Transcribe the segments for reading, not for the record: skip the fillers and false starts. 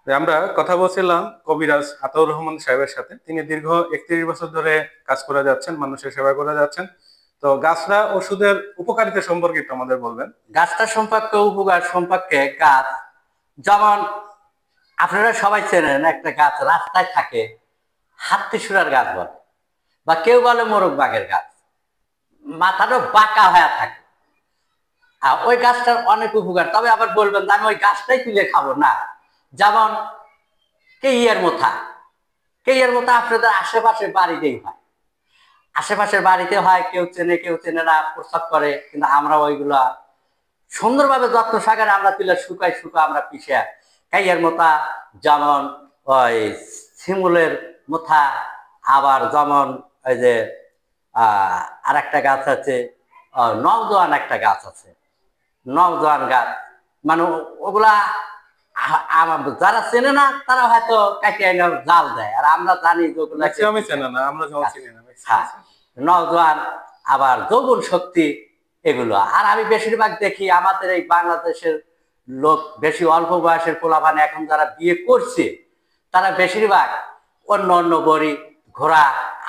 আমরা কথা বলছিলাম কবিরাজ আতাউর রহমান সাহেবের সাথে। তিনি দীর্ঘ 31 বছর ধরে কাজ করে যাচ্ছেন, মানুষের সেবা করে যাচ্ছেন। তো গাছরা ওষুধের উপকারিতা সম্পর্কে একটু আমাদের বলবেন। গাছটা সম্পর্কে, উপকার সম্পর্কে, গাছ যেমন আপনারা সবাই চেনেন, একটা গাছ রাস্তায় থাকে, হাতৃসুরার গাছ বলে, বা কেউ বলে মোরগ বাগের গাছ, মাথাটা বাঁকা হয়ে থাকে। আর ওই গাছটার অনেক উপকার। তবে আবার বলবেন যে আমি ওই গাছটাই তুলে খাবো না। যেমন কেইয়ার মোথা, কেইয়ার মোথা আপনাদের আশেপাশের বাড়িতেই হয়, আশেপাশের বাড়িতে হয়, কেউ চেনে কেউ চেনে না, প্রস্তাব করে, কিন্তু আমরা ওইগুলা সুন্দরভাবে যত্ন সহকারে আমরা তুলে শুকাই, আমরা পিষে কাইয়ের মোথা, যেমন ওই শিমুলের মোথা, আবার যেমন ওই যে আর একটা গাছ আছে, নওজোয়ান একটা গাছ আছে, নওজোয়ান গাছ, মানে ওগুলা যারা চেনে না তারা হয়তো কাটিয়ে এনে জাল দেয়, আর আমরা জানি যে ওগুলা ম্যাক্সিমামই চেনে না, আমরা যেমন চিনি না হ্যাঁ, নওজোয়ান, আবার যৌবন শক্তি, এগুলো। আর আমি বেশিরভাগ দেখি আমাদের এই বাংলাদেশের লোক, বেশি অল্প বয়সের পোলাপান এখন যারা বিয়ে করছে, তারা বেশিরভাগ অন্য অন্য বড়ি, ঘোড়া,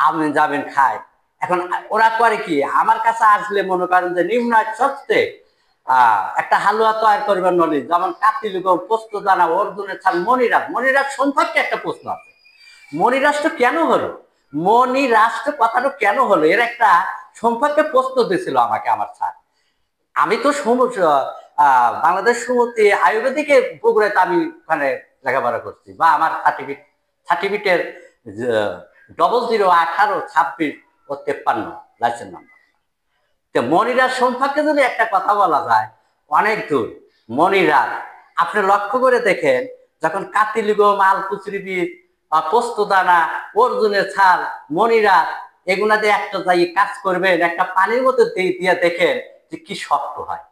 আমিন জামিন খায়। এখন ওরা করে কি, আমার কাছে আসলে মনে করেন যে নিম্ন সত্যি একটা হালুয়া তৈরি করবেন নলি, যেমন কাতিলুগম, পোস্ত দানা, অর্জুনের ছাল, মনিরাজ। মনিরাজ সম্পর্কে একটা প্রশ্ন আছে, মনিরাষ্ট্র কেন হলো, মনিরাষ্ট্র কথাটা কেন হলো, এর একটা সম্পর্কে প্রশ্ন দিয়েছিল আমাকে আমার স্যার। আমি তো বাংলাদেশ সমুদ্রে আয়ুর্বেদিকে বগুড়াতে আমি ওখানে লেখাপড়া করছি, বা আমার সার্টিফিকেটের 00182653 লাইসেন্স নাম্বার। তো মনিরাজ সম্পর্কে যদি একটা কথা বলা যায়, অনেক দূর। মনিরাজ আপনি লক্ষ্য করে দেখেন, যখন কাতিলিগম, আলকুচরি বীজ, পোস্তদানা, অর্জুনের ছাল, মনিরাজ, এগুলা দিয়ে একটা যাই কাজ করবেন, একটা পানির মধ্যে দিয়ে দেখেন যে কি শক্ত হয়।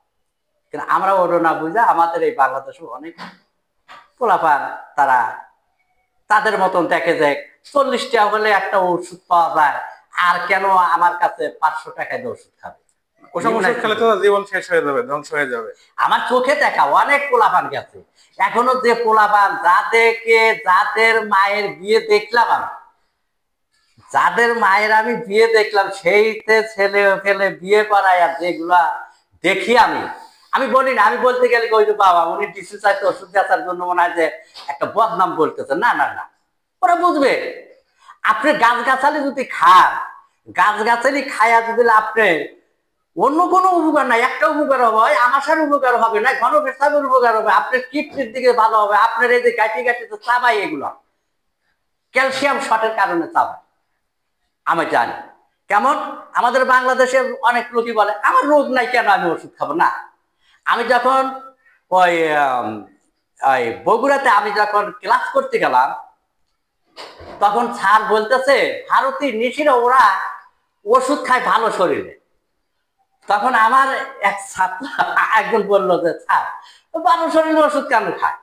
কিন্তু আমরা ওটা না বুঝা আমাদের এই বাংলাদেশে অনেক পোলাপান, তারা তাদের মতন দেখে যে 40 টাকা হলে একটা ওষুধ পাওয়া যায়, আর কেন আমার কাছে 500 টাকায় দিয়ে ওষুধ খাবে। ওসব ওষুধ খেলে তো জীবন শেষ হয়ে যাবে, ধ্বংস হয়ে যাবে। আমার চোখে দেখা অনেক পোলাপান গেছে, এখনো যে পোলাপান, যাদেরকে, যাদের মায়ের বিয়ে দেখলাম আমি, যাদের মায়ের আমি বিয়ে দেখলাম, সেইতে ছেলে ফেলে বিয়ে করায়, আর যেগুলা দেখি আমি, আমি বলি না, আমি বলতে গেলে ওই যে বাবা উনি ডিসি চাইতে ওষুধ দেওয়ার জন্য মনে হয় যে একটা বদনাম বলতেছে। না না না, ওরা বুঝবে। আপনি গাছগাছালি যদি খান, গাছগাছালি খায়া যদি আপনি অন্য কোনো উপকার নাই, একটা উপকার হবে, আমাশার উপকার হবে না, ঘন পেশাবের উপকার হবে, আপনার কিডনির দিকে ভালো হবে। আপনার এই যে গাঁটি গাঁটি তো চাবাই, এগুলো ক্যালসিয়াম শর্টের কারণে চাবাই, আমি জানি। কেমন আমাদের বাংলাদেশে অনেক লোকই বলে আমার রোগ নাই, কেন আমি ওষুধ খাবো না। আমি যখন ওই বগুড়াতে আমি যখন ক্লাস করতে গেলাম, তখন স্যার বলতেছে ভারতীয় নিশিরা ওরা ওষুধ খায় ভালো শরীরে। তখন আমার এক ছাত্র একজন বললো যে স্যার ভালো শরীরে ওষুধ কেন খায়,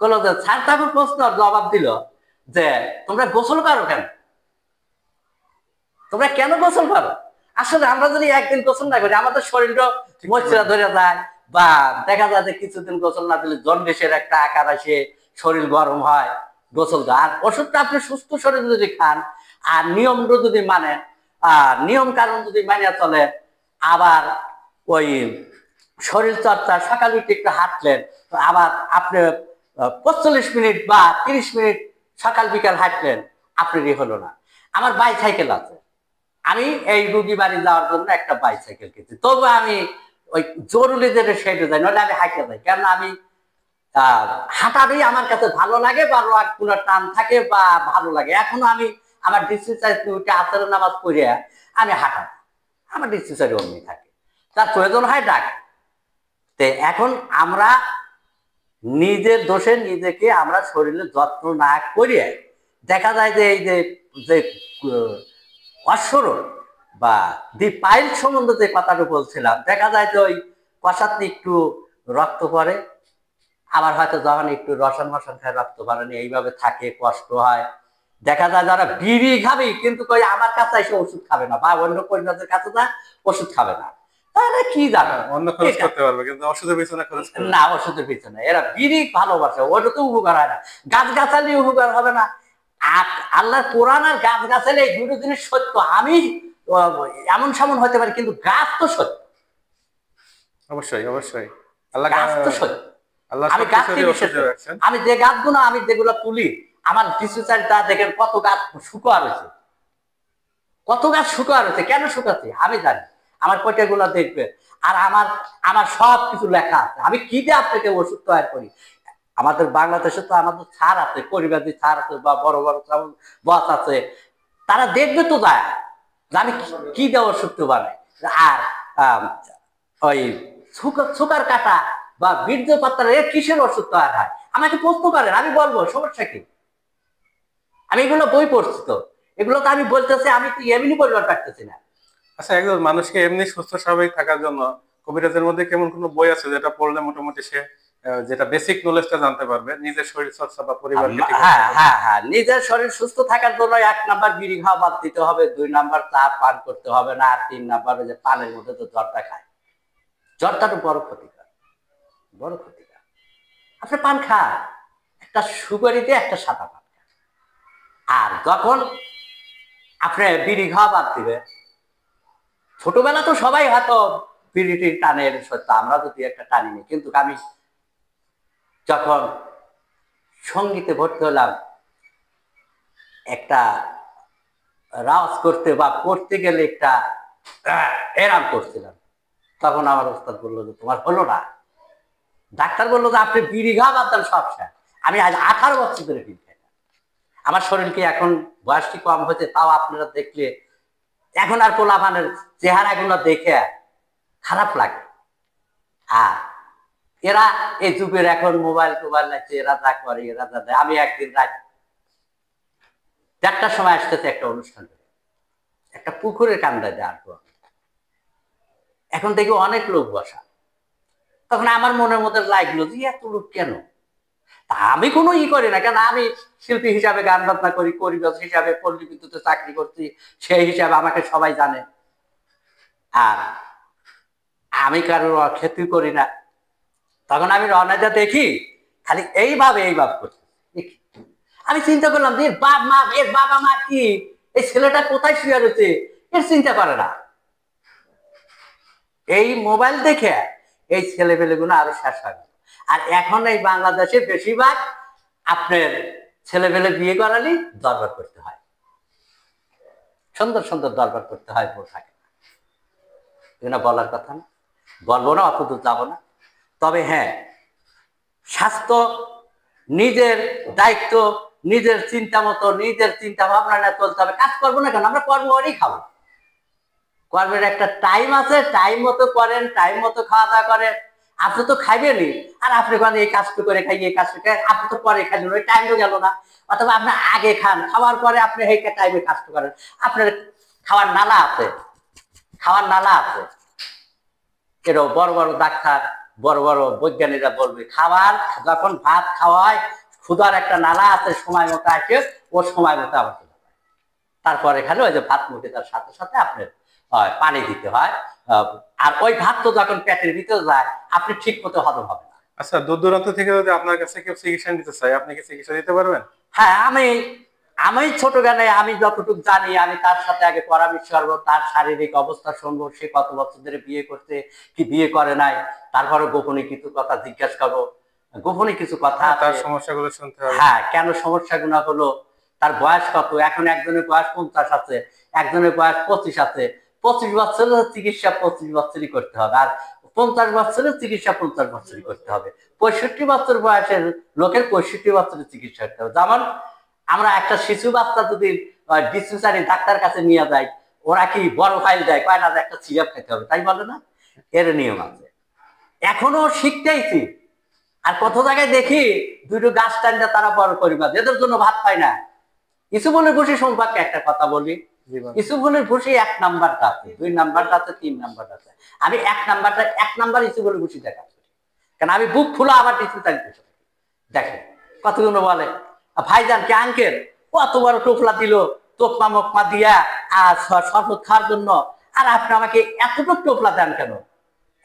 বললো যে স্যার তখন প্রশ্ন জবাব দিল যে তোমরা গোসল করো কেন, তোমরা কেন গোসল করো। আসলে আমরা যদি একদিন গোসল না করি, আমাদের শরীরটা ময়শ্চার ধরে যায়, বা দেখা যায় যে কিছুদিন গোসল না দিলে জন্ডিসের একটা আকার আসে, শরীর গরম হয়, গোসল দেয়। আর ওষুধটা আপনি সুস্থ শরীর যদি খান, আর নিয়মটা যদি মানেন, নিয়ম কারণ যদি মানিয়ে চলে, আবার ওই শরীর চর্চা, সকাল উঠে একটু হাঁটলেন, আবার আপনি 45 মিনিট বা 30 মিনিট সকাল বিকাল হাঁটলেন, আপনারই হলো না। আমার বাইসাইকেল আছে, আমি এই রুগী বাড়ি যাওয়ার জন্য একটা বাইসাইকেল কিনছি, তবু আমি ওই জরুরি যেটা সেটা যাই, নইলে আমি হাঁটতে যাই। কেন আমি হাঁটাটাই আমার কাছে ভালো লাগে, বা কোনো টান থাকে বা ভালো লাগে। এখনো আমি আমার ডিসচার্জ উঠে আসরের নামাজ পড়ে আমি হাঁটা, আমার ডিসচার্জ অমনি থাকে, তার প্রয়োজন হয় ডাক। তো এখন আমরা নিজের দোষে নিজেকে আমরা শরীরের যত্ন না করিয়ে, দেখা যায় যে এই যে যে অশ্বরোগ বা দি পাইল সম্বন্ধে যে কথাটা বলছিলাম, দেখা যায় যে ওই কষাতে একটু রক্ত পড়ে, আবার হয়তো যখন একটু রসায়ন মশান খায় রক্ত পড়েনি, এইভাবে থাকে, কষ্ট হয়। দেখা যায় যারা বিড়ি খাবে কিন্তু কই আমার কাছে এসে ওষুধ খাবে না, বা অন্য পরিবারের কাছে না ওষুধ খাবে না, তারা কি জানে অন্য খরচ করতে পারবে কিন্তু ওষুধের পিছনে খরচ করবে না, ওষুধের পিছনে এরা বিড়ি ভালোবাসে, ওটা তো উপকার হয় না, গাছ গাছালি উপকার হবে না। আল্লাহ কোরআন আর গাছ গাছালি এই দুটো জিনিস সত্য। আমি এমন সেমন হতে পারি, কিন্তু গাছ তো সত্য, অবশ্যই অবশ্যই। আল্লাহ গাছ তো সত্য। আল্লাহ আমি গাছকে বিশ্বাস করি। আমি যে গাছগুলো আমি যেগুলো তুলি, আমার ডিসচারিটা দেখেন কত গাছ শুকোয়া রয়েছে, কত গাছ শুকোয়া রয়েছে। কেন শুকাচ্ছে আমি জানি, আমার পয়টাগুলো দেখবে। আর আমার আমার সব কিছু লেখা আছে, আমি কি দিয়ে আপনাকে ওষুধ তৈরি করি। আমাদের বাংলাদেশে তো আমাদের ছাড় আছে, পরিবাদী ছাড় আছে, বা বড় বড় বস আছে, তারা দেখবে তো যায় যে আমি কি দিয়ে ওষুধ বানাই। আর ওই সুগার কাটা বা বীর্য পাত্তার এর কিসের ওষুধ তৈরি হয়, আমাকে প্রশ্ন করেন, আমি বলবো সমস্যা কি। আমি এগুলো বই পড়ছি তো, এগুলো তো আমি বলতেছি, আমি তো এমনি পরিবার পারতেছি না। আচ্ছা, একজন মানুষকে এমনি সুস্থ স্বাভাবিক থাকার জন্য কবিরাজের মধ্যে কেমন কোনো বই আছে যেটা পড়লে মোটামুটি সে যেটা বেসিক নলেজটা জানতে পারবে, নিজের শরীর চর্চা বা পরিবারকে ঠিক রাখতে হ্যাঁ পারবে? হ্যাঁ হ্যাঁ, নিজের শরীর সুস্থ থাকার জন্য 1 নাম্বার বিড়ি খাওয়া বাদ দিতে হবে, 2 নাম্বার চা পান করতে হবে না, আর 3 নাম্বার যে পানের মধ্যে তো জর্দা খায়, জর্দাটা বড় ক্ষতিকর, বড় ক্ষতিকর। আপনি পান খান, একটা সুপারিতে একটা সাদা পান খান। আর যখন আপনি বিড়ি খাওয়া বাদ দিবে, ছোটবেলা তো সবাই হয়তো বিড়িটি টানের সত্য, আমরা যদি একটা টানিনি, কিন্তু আমি যখন সঙ্গীতে ভর্তি হলাম, একটা রাওয়াজ করতে বা করতে গেলে একটা এরাম করছিলাম, তখন আমার ওস্তাদ বললো যে তোমার হলো না। ডাক্তার বললো যে আপনি বিড়ি খাওয়া বাদ দেন, সব শেষ। আমি আজ 18 বছর ধরে বিড়ি খাই না। আমার শরীরকে এখন বয়সটি কম হয়েছে, তাও আপনারা দেখলে এখন আর পোলাপানের চেহারাগুলো দেখে খারাপ লাগে। আর এরা এই যুগের এখন মোবাইল টোবাইল লাগছে, এরা যা করে, এরা যা দেয়। আমি একদিন রাত 1টার সময় আসতেছে একটা অনুষ্ঠান, একটা পুকুরের কান্দায় দেওয়ার পর এখন দেখি অনেক লোক বসা। তখন আমার মনের মধ্যে লাগলো যে এত লোক কেন। তা আমি কোনো করি না, কেন আমি শিল্পী হিসাবে গান বাজনা করি, পরিবেশ হিসাবে পল্লী বিদ্যুতে চাকরি করছি, সেই হিসাবে আমাকে সবাই জানে। আর আমি কারোর ক্ষতি করি না। তখন আমি রওনাটা দেখি খালি এইভাবে করছি। আমি চিন্তা করলাম যে এর বাবা মা কি, এই ছেলেটা কোথায় শুয়ে রয়েছে, এর চিন্তা করে না। এই মোবাইল দেখে এই ছেলেপেলেগুলো আরো শেষ হয়। আর এখন এই বাংলাদেশে বেশিরভাগ আপনার ছেলেপেলে বিয়ে করালি দরবার করতে হয়, সুন্দর সুন্দর দরবার করতে হয়, বউ থাকে না, বলার কথা না, বলবো না, অত দূর যাবো না। তবে হ্যাঁ, স্বাস্থ্য নিজের দায়িত্ব, নিজের চিন্তা মতো, নিজের চিন্তা ভাবনা না চলতে হবে। কাজ করবো না কেন, আমরা কর্ম করেই খাবো। কর্মের একটা টাইম আছে, টাইম মতো করেন, টাইম মতো খাওয়া দাওয়া করেন। আপনি তো খাইবেনই, আর আপনি কোন এই কাজটা করে খাই, এই কাজটা খাই, আপনি তো পরে খাইলেন, ওই টাইম তো গেল না। অথবা আপনি আগে খান, খাওয়ার পরে আপনি এই টাইমে কাজটা করেন। আপনার খাওয়ার নালা আছে, খাওয়ার নালা আছে। এরও বড় বড় ডাক্তার, বড় বড় বৈজ্ঞানিকরা বলবে, খাবার যখন ভাত খাওয়ায় ক্ষুধার একটা নালা আছে, সময় মতো আসে, ও সময় মতো আবার তারপরে এখানে ওই যে ভাত মুখে তার সাথে সাথে আপনার পানি দিতে হয়। আর ওই ভাত তো যখন পেটের ভিতরে যায়, আপনি ঠিক মতো হজম হবে না। আচ্ছা, দূর দূরান্ত থেকে যদি আপনার কাছে কেউ চিকিৎসা নিতে চায়, আপনি কি চিকিৎসা দিতে পারবেন? হ্যাঁ, আমি আমি ছোট গানে আমি যতটুকু জানি, আমি তার সাথে আগে পরামর্শ করবো, তার শারীরিক অবস্থা শুনবো, সে কত বছর ধরে বিয়ে করতে, কি বিয়ে করে নাই, তারপরে গোপনে কিছু কথা জিজ্ঞাসা করবো, গোপনে কিছু কথা, তার সমস্যাগুলো শুনতে হবে। হ্যাঁ, কেন সমস্যাগুলো হলো, তার বয়স কত। এখন একজনের বয়স 50 আছে, একজনের বয়স 25 আছে। 25 বছরের চিকিৎসা 25 বছরই করতে হবে, আর 50 বছরের চিকিৎসা 50 বছরই করতে হবে। 65 বছর বয়সের লোকের 65 বছরের চিকিৎসা করতে হবে। যেমন আমরা একটা শিশু বাচ্চা যদি ডিসপেন্সারি ডাক্তার কাছে নিয়ে যাই, ওরা কি বড় ফাইল দেয়, কয় না একটা সিরাপ খেতে হবে, তাই বলে না? এর নিয়ম আছে, এখনো শিখতেইছি। আর কত জায়গায় দেখি দুটো গাছ টানটা তারা বড় পরিবার, এদের জন্য ভাত পায় না। ইসুবলের ভুসি সম্পর্কে একটা কথা বলি। ইসুবলের ভুসি 1 নাম্বারটা আছে, 2 নাম্বারটা আছে, 3 নাম্বারটা আছে। আমি 1 নাম্বার ইসুবলের ভুসি দেখা করি, কারণ আমি বুক খোলা আবার ডিসপেন্সারি দেখেন কতগুলো বলে, ভাইজান কে আঙ্কেল কত বড় টোপলা দিল, তোকমা মোকমা দিয়া আর শরবত খাওয়ার জন্য, আর আপনি আমাকে এতটুকু টোপলা দেন কেন?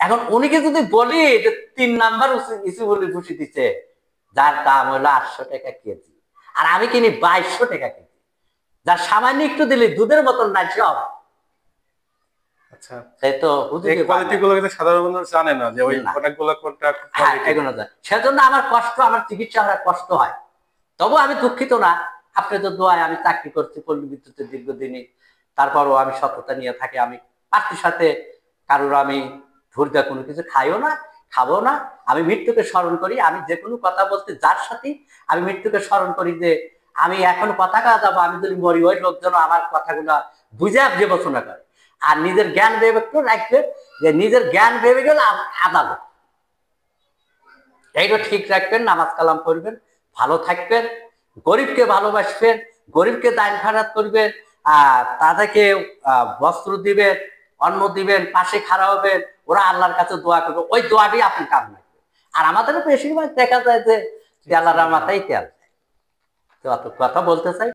এখন উনিকে যদি বলি যে 3 নাম্বার ইসু বলে ঘুষি দিচ্ছে, যার দাম হলো 800 টাকা কেজি, আর আমি কিনি 2200 টাকা কেজি, যার সামান্য একটু দিলে দুধের মতন নাই সব। আচ্ছা, তাই তো এই কোয়ালিটি গুলো কিন্তু সাধারণ মানুষ জানে না যে ওই প্রোডাক্ট গুলো কোনটা কোয়ালিটি। এগুলো যায়, সেজন্য আমার কষ্ট, আমার চিকিৎসা করার কষ্ট হয়। তবু আমি দুঃখিত না, আপনি তো দোয়ায় আমি চাকরি করছি পল্লী বিদ্যুতের দীর্ঘদিনই, তারপরও আমি সততা নিয়ে থাকি। আমি পার্টির সাথে কারোর আমি ধৈর্য কোনো কিছু খাইও না, খাবো না। আমি মৃত্যুকে স্মরণ করি। আমি যে কোনো কথা বলতে যার সাথে আমি মৃত্যুকে স্মরণ করি, যে আমি এখন কথা কাজ যাবো, আমি যদি মরি ওই লোকজন আমার কথাগুলো বুঝে বিবেচনা করে। আর নিজের জ্ঞান বিবেক রাখবে, যে নিজের জ্ঞান ভেবে গেলে আদালত, এইটা ঠিক রাখবেন, নামাজ কালাম করবেন, ভালো থাকবেন, গরিবকে ভালোবাসবেন, গরিবকে দান খারাপ করবেন, তাদেরকে বস্ত্র দিবেন, অন্ন দিবেন, পাশে খাড়া হবেন, ওরা আল্লাহর কাছে দোয়া করবে, ওই দোয়াটি আপনি কাম রাখবেন। আর আমাদের বেশিরভাগ দেখা যায় যে আল্লাহর মাথায় তেল, তো অত কথা বলতে চাই।